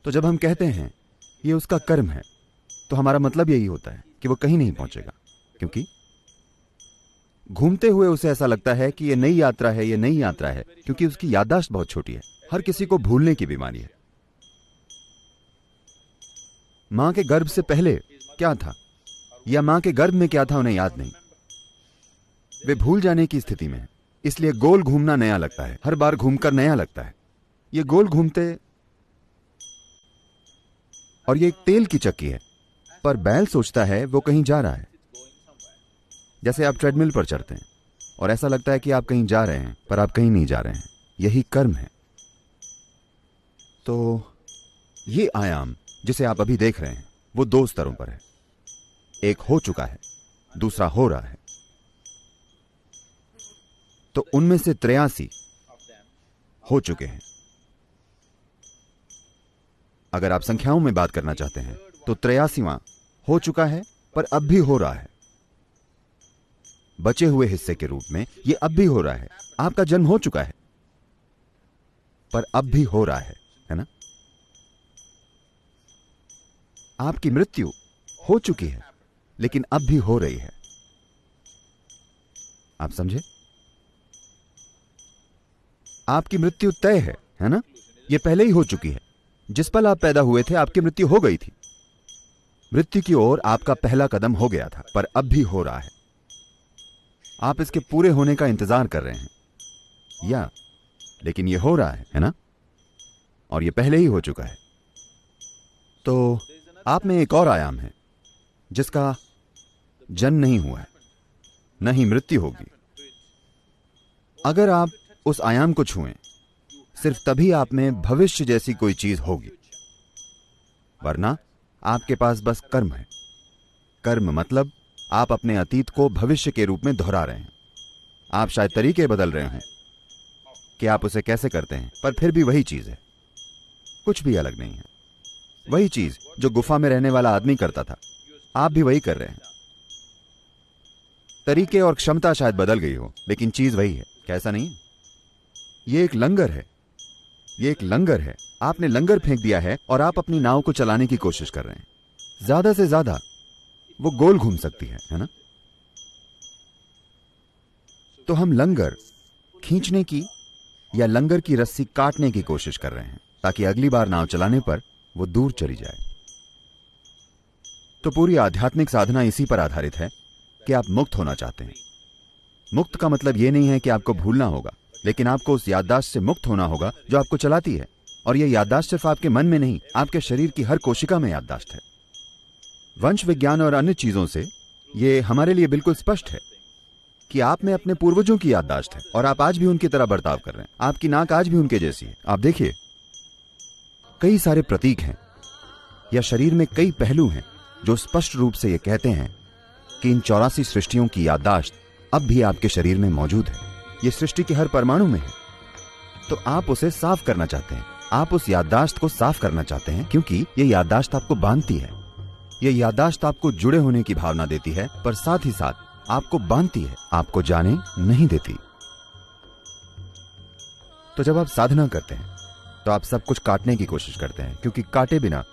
तो जब हम कहते हैं ये उसका कर्म है, तो हमारा मतलब यही होता है कि वो कहीं नहीं पहुंचेगा, क्योंकि घूमते हुए उसे ऐसा लगता है कि ये नई यात्रा है, ये नई यात्रा है, क्योंकि उसकी याददाश्त बहुत छोटी है। हर किसी को भूलने की बीमारी है। मां के गर्भ से पहले क्या था या मां के गर्भ में क्या था उन्हें याद नहीं। वे भूल जाने की स्थिति में है। इसलिए गोल घूमना नया लगता है, हर बार घूमकर नया लगता है। ये गोल घूमते, और ये एक तेल की चक्की है, पर बैल सोचता है वो कहीं जा रहा है। जैसे आप ट्रेडमिल पर चढ़ते हैं और ऐसा लगता है कि आप कहीं जा रहे हैं, पर आप कहीं नहीं जा रहे हैं। यही कर्म है। तो ये आयाम जिसे आप अभी देख रहे हैं वो दो स्तरों पर है। एक हो चुका है, दूसरा हो रहा है। तो उनमें से 83 हो चुके हैं। अगर आप संख्याओं में बात करना चाहते हैं तो 83वां हो चुका है, पर अब भी हो रहा है। बचे हुए हिस्से के रूप में ये अब भी हो रहा है। आपका जन्म हो चुका है, पर अब भी हो रहा है ना? आपकी मृत्यु हो चुकी है, लेकिन अब भी हो रही है। आप समझे? आपकी मृत्यु तय है ना? यह पहले ही हो चुकी है। जिस पल आप पैदा हुए थे आपकी मृत्यु हो गई थी। मृत्यु की ओर आपका पहला कदम हो गया था, पर अब भी हो रहा है। आप इसके पूरे होने का इंतजार कर रहे हैं लेकिन यह हो रहा है ना? और यह पहले ही हो चुका है। तो आप में एक और आयाम है जिसका जन्म नहीं हुआ है, न ही मृत्यु होगी। अगर आप उस आयाम को छुएं, सिर्फ तभी आप में भविष्य जैसी कोई चीज होगी, वरना आपके पास बस कर्म है। कर्म मतलब आप अपने अतीत को भविष्य के रूप में दोहरा रहे हैं। आप शायद तरीके बदल रहे हैं कि आप उसे कैसे करते हैं, पर फिर भी वही चीज है, कुछ भी अलग नहीं है। वही चीज जो गुफा में रहने वाला आदमी करता था, आप भी वही कर रहे हैं। तरीके और क्षमता शायद बदल गई हो, लेकिन चीज वही है। कैसा नहीं? ये एक लंगर है। ये एक लंगर है। आपने लंगर फेंक दिया है और आप अपनी नाव को चलाने की कोशिश कर रहे हैं। ज्यादा से ज्यादा वो गोल घूम सकती है ना? तो हम लंगर खींचने की या लंगर की रस्सी काटने की कोशिश कर रहे हैं, ताकि अगली बार नाव चलाने पर वो दूर चली जाए। तो पूरी आध्यात्मिक साधना इसी पर आधारित है कि आप मुक्त होना चाहते हैं। मुक्त का मतलब यह नहीं है कि आपको भूलना होगा, लेकिन आपको उस याददाश्त से मुक्त होना होगा जो आपको चलाती है। और यह याददाश्त सिर्फ आपके मन में नहीं, आपके शरीर की हर कोशिका में याददाश्त है। वंश विज्ञान और अन्य चीजों से यह हमारे लिए बिल्कुल स्पष्ट है कि आप में अपने पूर्वजों की याददाश्त है और आप आज भी उनकी तरह बर्ताव कर रहे हैं। आपकी नाक आज भी उनके जैसी है। आप देखिए, कई सारे प्रतीक हैं या शरीर में कई पहलू हैं जो स्पष्ट रूप से यह कहते हैं कि इन 84 सृष्टियों की याददाश्त अब भी आपके शरीर में मौजूद है। यह सृष्टि के हर परमाणु में है। तो आप उसे साफ करना चाहते हैं। आप उस याददाश्त को साफ करना चाहते हैं, क्योंकि यह याददाश्त आपको बांधती है। यह याददाश्त आपको जुड़े होने की भावना देती है, पर साथ ही साथ आपको बांधती है, आपको जाने नहीं देती। तो जब आप साधना करते हैं तो आप सब कुछ काटने की कोशिश करते हैं, क्योंकि काटे बिना